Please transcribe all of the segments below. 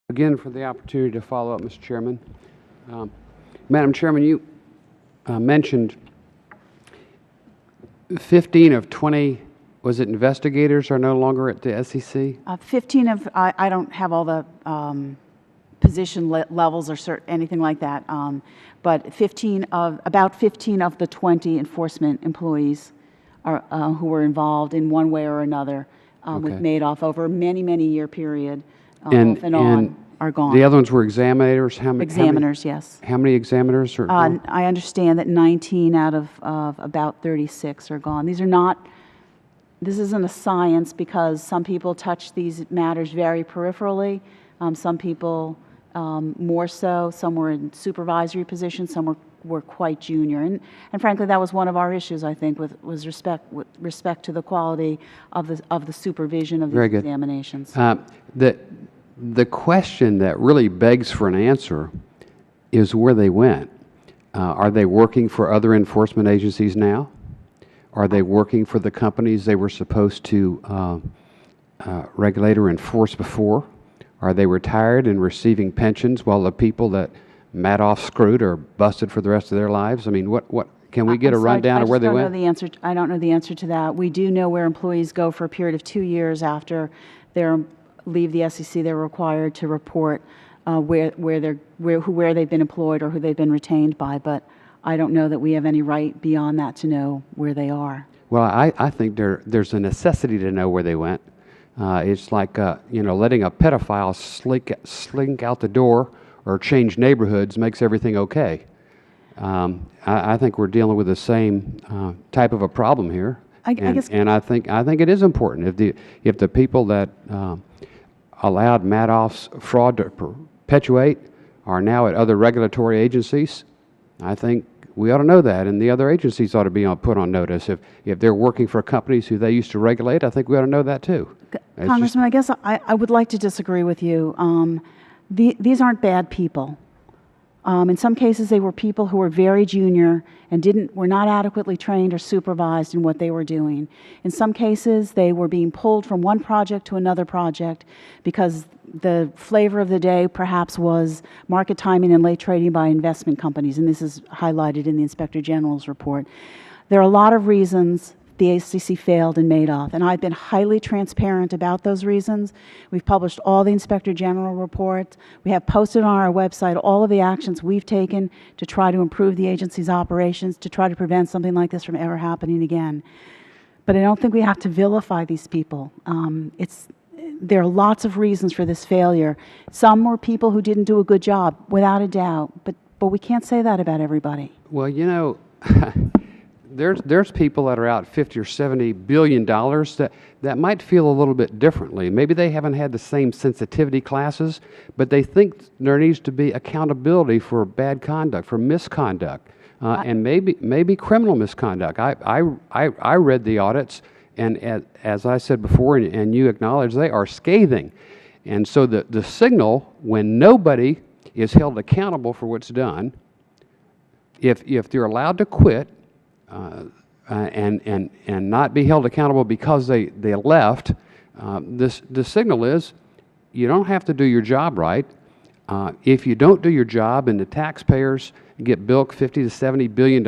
Again for the opportunity to follow up, Mr. Chairman. Madam Chairman, you mentioned 15 of 20, was it investigators, are no longer at the SEC? 15 of, I don't have all the position levels or anything like that, but about 15 of the 20 enforcement employees are, who were involved in one way or another with Madoff over a many year period, off and on, are gone. The other ones were examinators? Examiners, yes. How many examiners are gone? I understand that 19 out of about 36 are gone. These are not, this isn't a science, because some people touch these matters very peripherally. Some people more so. Some were in supervisory positions. Some were quite junior. And frankly, that was one of our issues, I think, with respect to the quality of the supervision of these examinations. The question that really begs for an answer is where they went. Are they working for other enforcement agencies now? Are they working for the companies they were supposed to regulate or enforce before? Are they retired and receiving pensions while the people that Madoff screwed are busted for the rest of their lives? I mean, what can we get a rundown of where they went? I don't know the answer to that. We do know where employees go for a period of 2 years after they leave the SEC. They're required to report where they've been employed or who they've been retained by. But I don't know that we have any right beyond that to know where they are. Well, I think there's a necessity to know where they went. It's like letting a pedophile slink out the door or change neighborhoods makes everything okay. I think we're dealing with the same type of a problem here, and I think it is important if the people that allowed Madoff's fraud to perpetuate are now at other regulatory agencies. I think we ought to know that, and the other agencies ought to be put on notice. If they're working for companies who they used to regulate, I think we ought to know that too. Congressman, I guess I would like to disagree with you. These aren't bad people. In some cases, they were people who were very junior and were not adequately trained or supervised in what they were doing. In some cases, they were being pulled from one project to another project because the flavor of the day perhaps was market timing and late trading by investment companies, and this is highlighted in the Inspector General's report. There are a lot of reasons the SEC failed and Madoff, and I've been highly transparent about those reasons. We've published all the Inspector General reports. We have posted on our website all of the actions we've taken to try to improve the agency's operations, to try to prevent something like this from ever happening again. But I don't think we have to vilify these people. There are lots of reasons for this failure. Some were people who didn't do a good job, without a doubt, but we can't say that about everybody. Well, there's people that are out $50 or $70 billion that might feel a little bit differently. Maybe they haven't had the same sensitivity classes, but they think there needs to be accountability for bad conduct, for misconduct, and maybe criminal misconduct. I read the audits, and as I said before, and you acknowledge, they are scathing. And so the signal, when nobody is held accountable for what's done, if they're allowed to quit, and not be held accountable because they left, the signal is you don't have to do your job right. If you don't do your job and the taxpayers get bilked $50 to $70 billion,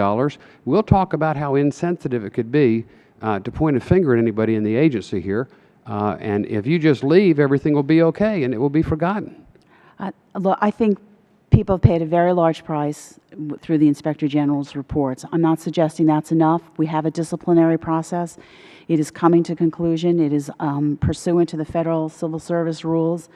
we'll talk about how insensitive it could be to point a finger at anybody in the agency here. And if you just leave, everything will be okay and it will be forgotten. Look, I think people have paid a very large price through the Inspector General's reports. I'm not suggesting that's enough. We have a disciplinary process. It is coming to conclusion. It is pursuant to the Federal Civil Service rules.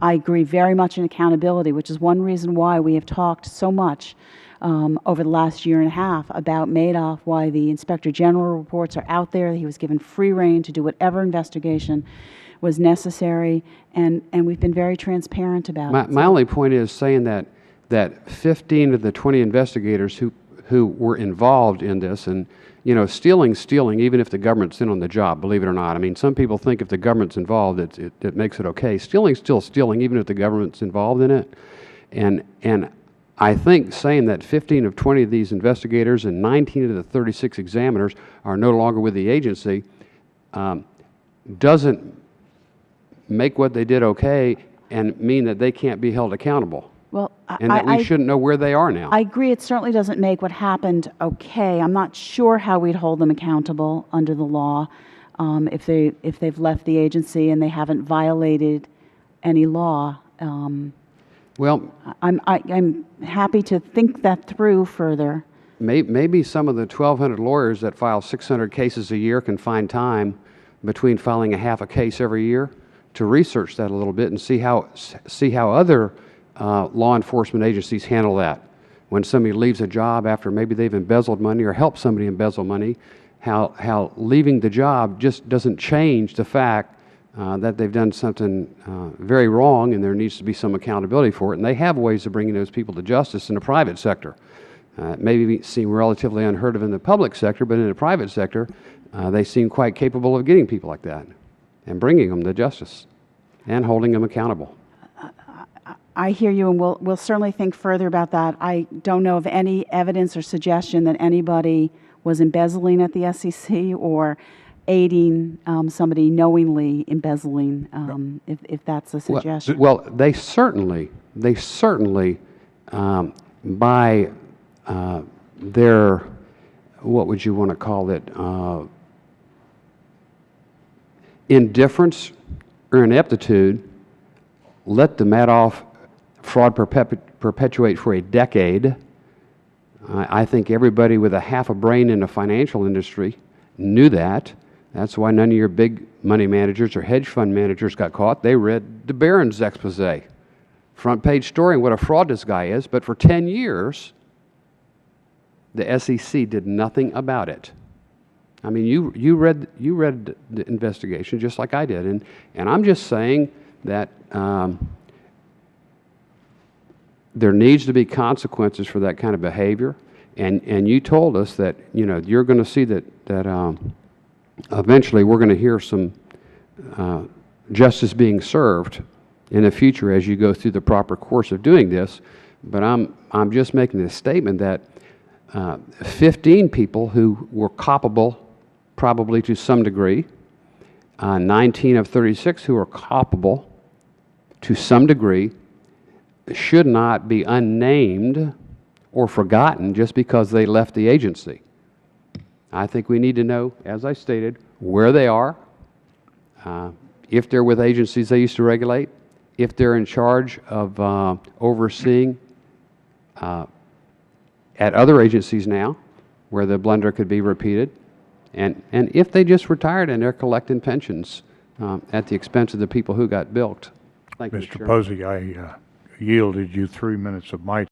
I agree very much in accountability, which is one reason why we have talked so much over the last year and a half about Madoff, why the Inspector General reports are out there. He was given free rein to do whatever investigation was necessary, and we've been very transparent about it. My only point is saying that 15 of the 20 investigators who were involved in this, and stealing's stealing even if the government's in on the job, believe it or not. I mean, some people think if the government's involved, it makes it okay. Stealing's still stealing even if the government's involved in it. And I think saying that 15 of 20 of these investigators and 19 of the 36 examiners are no longer with the agency doesn't make what they did okay and mean that they can't be held accountable, Well, and that we shouldn't know where they are now. I agree. It certainly doesn't make what happened okay. I'm not sure how we'd hold them accountable under the law if they've left the agency and they haven't violated any law. Well, I'm happy to think that through further. maybe some of the 1,200 lawyers that file 600 cases a year can find time between filing a half a case every year to research that a little bit and see how other law enforcement agencies handle that. When somebody leaves a job after maybe they've embezzled money or helped somebody embezzle money, how leaving the job just doesn't change the fact that they've done something very wrong, and there needs to be some accountability for it. And they have ways of bringing those people to justice in the private sector. It may seem relatively unheard of in the public sector, but in the private sector, they seem quite capable of getting people like that and bringing them to justice and holding them accountable. I hear you, and we'll certainly think further about that. I don't know of any evidence or suggestion that anybody was embezzling at the SEC or aiding somebody knowingly embezzling, if that's a suggestion. Well, they certainly, by their, what would you want to call it, indifference or ineptitude, let the Madoff fraud perpetuate for a decade. I think everybody with a half a brain in the financial industry knew that. That's why none of your big money managers or hedge fund managers got caught. They read the Barron's expose, front page story, and what a fraud this guy is. But for 10 years, the SEC did nothing about it. I mean, you read the investigation just like I did, and I'm just saying that there needs to be consequences for that kind of behavior. And you told us that you're going to see that eventually we're going to hear some justice being served in the future as you go through the proper course of doing this. But I'm just making this statement that 15 people who were culpable, probably to some degree, 19 of 36 who are culpable to some degree, should not be unnamed or forgotten just because they left the agency. I think we need to know, as I stated, where they are, if they're with agencies they used to regulate, if they're in charge of overseeing at other agencies now where the blunder could be repeated, and if they just retired and they're collecting pensions at the expense of the people who got bilked. Thank you, Mr. Posey, I yielded you 3 minutes of my